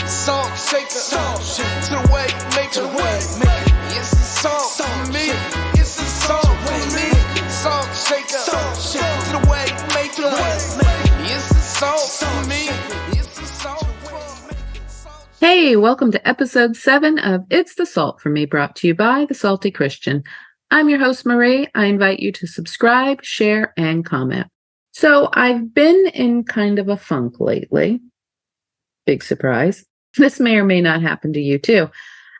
Salt shaker, to the way maker. It's the salt for me. It's the salt for me. Salt shaker, to the way maker. It's the salt for me. It's the salt for me. Hey, welcome to episode 7 of It's the Salt for Me, brought to you by The Salty Christian. I'm your host, Marie. I invite you to subscribe, share, and comment. So I've been in kind of a funk lately. Big surprise. This may or may not happen to you too.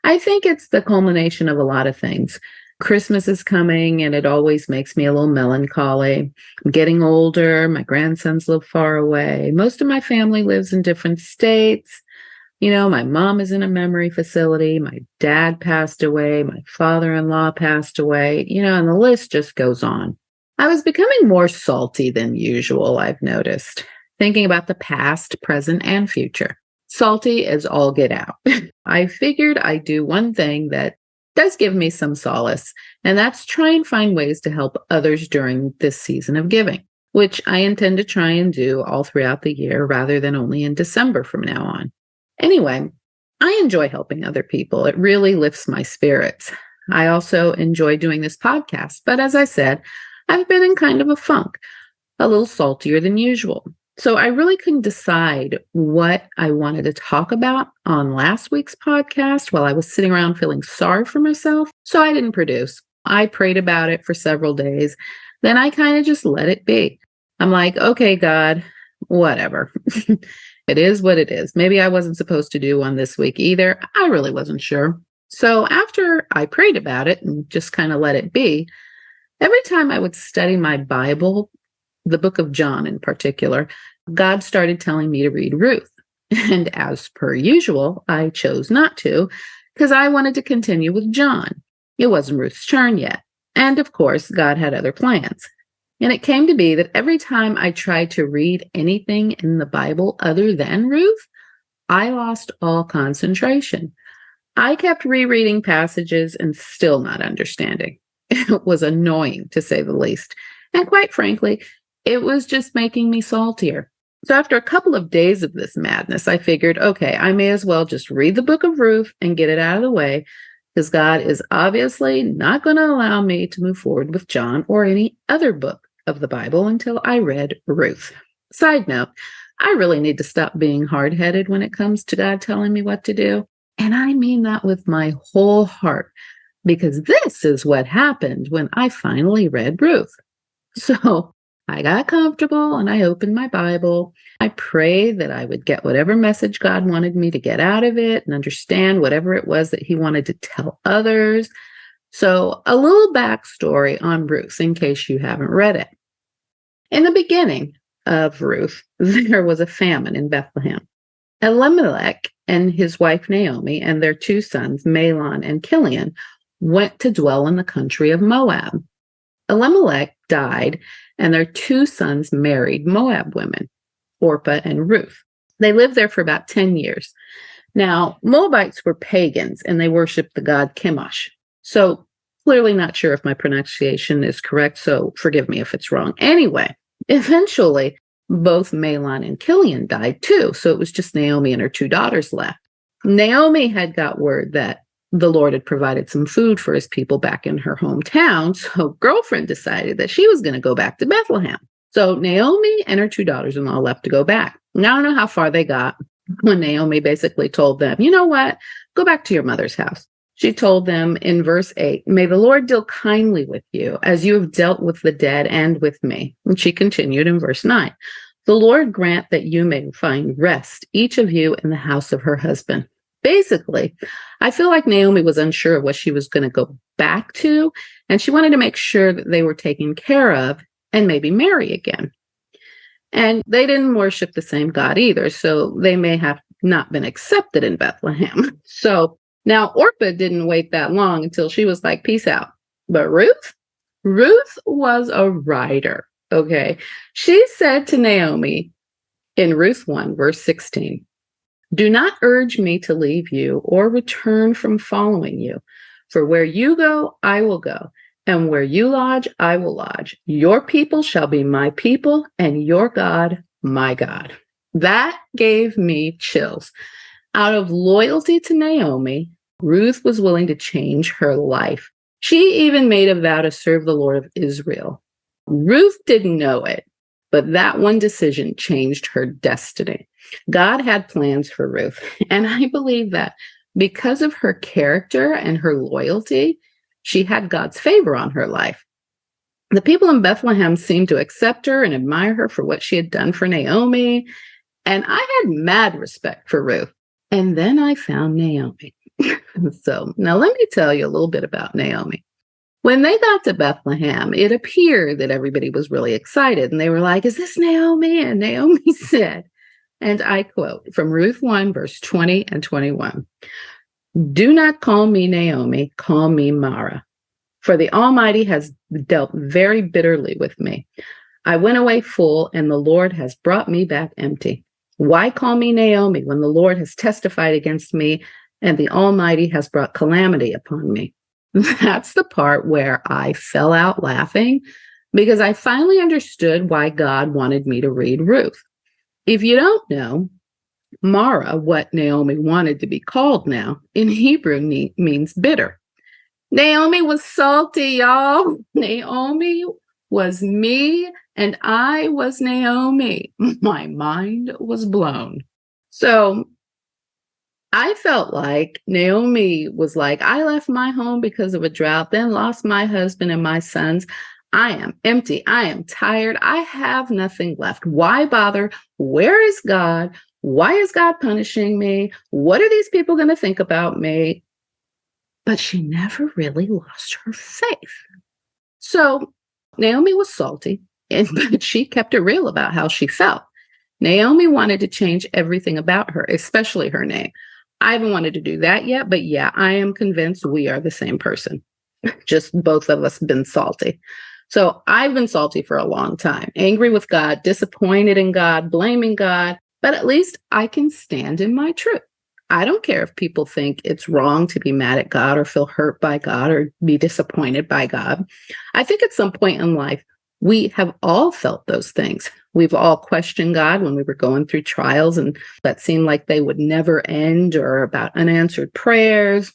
I think it's the culmination of a lot of things. Christmas is coming and it always makes me a little melancholy. I'm getting older. My grandsons live far away. Most of my family lives in different states. You know, my mom is in a memory facility. My dad passed away. My father-in-law passed away. You know, and the list just goes on. I was becoming more salty than usual, I've noticed, thinking about the past, present, and future. Salty as all get out. I figured I'd do one thing that does give me some solace, and that's try and find ways to help others during this season of giving, which I intend to try and do all throughout the year rather than only in December from now on. Anyway, I enjoy helping other people. It really lifts my spirits. I also enjoy doing this podcast, but as I said, I've been in kind of a funk, a little saltier than usual. So I really couldn't decide what I wanted to talk about on last week's podcast while I was sitting around feeling sorry for myself. So I didn't produce. I prayed about it for several days. Then I kind of just let it be. I'm like, okay, God, whatever. It is what it is. Maybe I wasn't supposed to do one this week either. I really wasn't sure. So after I prayed about it and just kind of let it be, every time I would study my Bible, the book of John in particular, God started telling me to read Ruth. And as per usual, I chose not to because I wanted to continue with John. It wasn't Ruth's turn yet. And of course, God had other plans. And it came to be that every time I tried to read anything in the Bible other than Ruth, I lost all concentration. I kept rereading passages and still not understanding. It was annoying, to say the least. And quite frankly, it was just making me saltier. So after a couple of days of this madness, I figured, okay, I may as well just read the book of Ruth and get it out of the way, because God is obviously not going to allow me to move forward with John or any other book of the Bible until I read Ruth. Side note, I really need to stop being hard-headed when it comes to God telling me what to do. And I mean that with my whole heart, because this is what happened when I finally read Ruth. So I got comfortable and I opened my Bible. I prayed that I would get whatever message God wanted me to get out of it and understand whatever it was that he wanted to tell others. So a little backstory on Ruth in case you haven't read it. In the beginning of Ruth, there was a famine in Bethlehem. Elimelech and his wife Naomi and their 2 sons, Mahlon and Chilion, went to dwell in the country of Moab. Elimelech died, and their 2 sons married Moab women, Orpah and Ruth. They lived there for about 10 years. Now, Moabites were pagans, and they worshiped the god Chemosh. So, clearly not sure if my pronunciation is correct, so forgive me if it's wrong. Anyway, eventually, both Mahlon and Chilion died too, so it was just Naomi and her 2 daughters left. Naomi had got word that the Lord had provided some food for his people back in her hometown, so girlfriend decided that she was going to go back to Bethlehem. So Naomi and her 2 daughters-in-law left to go back. Now, I don't know how far they got when Naomi basically told them, you know what, go back to your mother's house. She told them in verse 8, may the Lord deal kindly with you as you have dealt with the dead and with me. And she continued in verse 9, the Lord grant that you may find rest, each of you in the house of her husband. Basically, I feel like Naomi was unsure of what she was going to go back to, and she wanted to make sure that they were taken care of and maybe marry again. And they didn't worship the same God either, so they may have not been accepted in Bethlehem. So now Orpah didn't wait that long until she was like, peace out. But Ruth was a rider, okay? She said to Naomi in Ruth 1, verse 16, do not urge me to leave you or return from following you. For where you go, I will go, and where you lodge, I will lodge. Your people shall be my people, and your God, my God. That gave me chills. Out of loyalty to Naomi, Ruth was willing to change her life. She even made a vow to serve the Lord of Israel. Ruth didn't know it, but that one decision changed her destiny. God had plans for Ruth, and I believe that because of her character and her loyalty, she had God's favor on her life. The people in Bethlehem seemed to accept her and admire her for what she had done for Naomi, and I had mad respect for Ruth. And then I found Naomi. So now let me tell you a little bit about Naomi. When they got to Bethlehem, it appeared that everybody was really excited, and they were like, "Is this Naomi?" And Naomi said, and I quote from Ruth 1, verse 20 and 21, "Do not call me Naomi, call me Mara, for the Almighty has dealt very bitterly with me. I went away full, and the Lord has brought me back empty. Why call me Naomi when the Lord has testified against me, and the Almighty has brought calamity upon me?" That's the part where I fell out laughing because I finally understood why God wanted me to read Ruth. If you don't know, Mara, what Naomi wanted to be called now, in Hebrew means bitter. Naomi was salty, y'all. Naomi was me, and I was Naomi. My mind was blown. So I felt like Naomi was like, "I left my home because of a drought, then lost my husband and my sons. I am empty. I am tired. I have nothing left. Why bother? Where is God? Why is God punishing me? What are these people going to think about me?" But she never really lost her faith. So Naomi was salty, but she kept it real about how she felt. Naomi wanted to change everything about her, especially her name. I haven't wanted to do that yet, but yeah, I am convinced we are the same person. Just both of us been salty. So I've been salty for a long time, angry with God, disappointed in God, blaming God, but at least I can stand in my truth. I don't care if people think it's wrong to be mad at God or feel hurt by God or be disappointed by God. I think at some point in life, we have all felt those things. We've all questioned God when we were going through trials and that seemed like they would never end, or about unanswered prayers.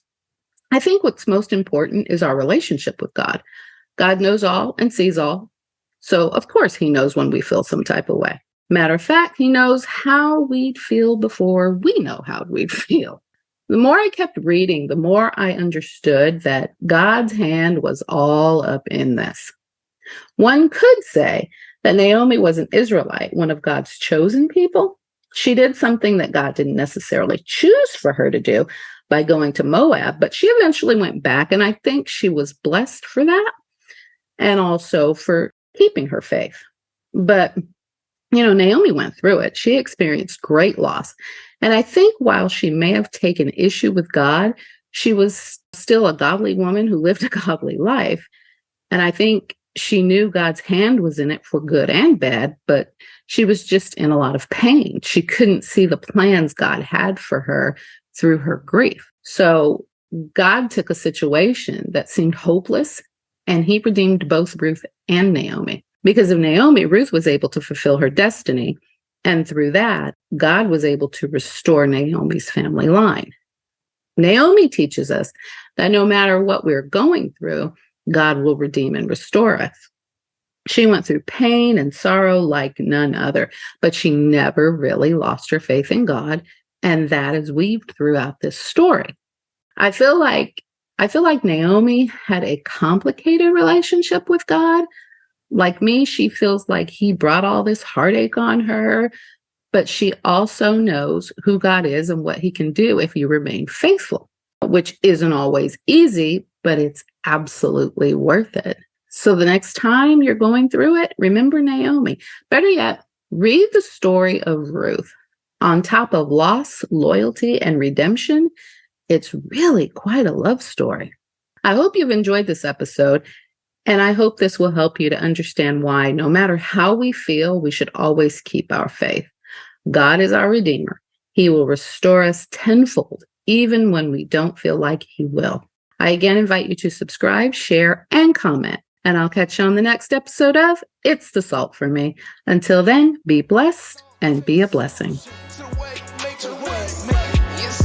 I think what's most important is our relationship with God. God knows all and sees all. So of course he knows when we feel some type of way. Matter of fact, he knows how we'd feel before we know how we'd feel. The more I kept reading, the more I understood that God's hand was all up in this. One could say that Naomi was an Israelite, one of God's chosen people. She did something that God didn't necessarily choose for her to do by going to Moab, but she eventually went back, and I think she was blessed for that and also for keeping her faith. But, Naomi went through it. She experienced great loss. And I think while she may have taken issue with God, she was still a godly woman who lived a godly life. And I think she knew God's hand was in it for good and bad, but she was just in a lot of pain. She couldn't see the plans God had for her through her grief. So God took a situation that seemed hopeless, and he redeemed both Ruth and Naomi. Because of Naomi, Ruth was able to fulfill her destiny, and through that, God was able to restore Naomi's family line. Naomi teaches us that no matter what we're going through, God will redeem and restore us. She went through pain and sorrow like none other, but she never really lost her faith in God, and that is weaved throughout this story. I feel like Naomi had a complicated relationship with God. Like me, she feels like he brought all this heartache on her, but she also knows who God is and what he can do if you remain faithful, which isn't always easy, but it's absolutely worth it. So the next time you're going through it, remember Naomi. Better yet, read the story of Ruth. On top of loss, loyalty, and redemption, it's really quite a love story. I hope you've enjoyed this episode, and I hope this will help you to understand why, no matter how we feel, we should always keep our faith. God is our Redeemer. He will restore us tenfold, even when we don't feel like he will. I again invite you to subscribe, share, and comment, and I'll catch you on the next episode of It's the Salt for Me. Until then, be blessed and be a blessing. To the way, make it.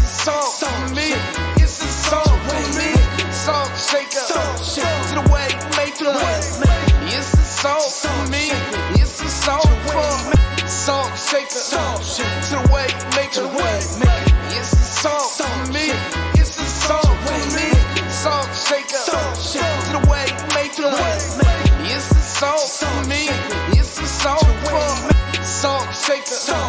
Salt shaker, to the way, make it way. It's the salt for me. It's the salt for me. Salt shaker, to the way, make it way. It's the salt for me. It's the salt for me. Salt shaker.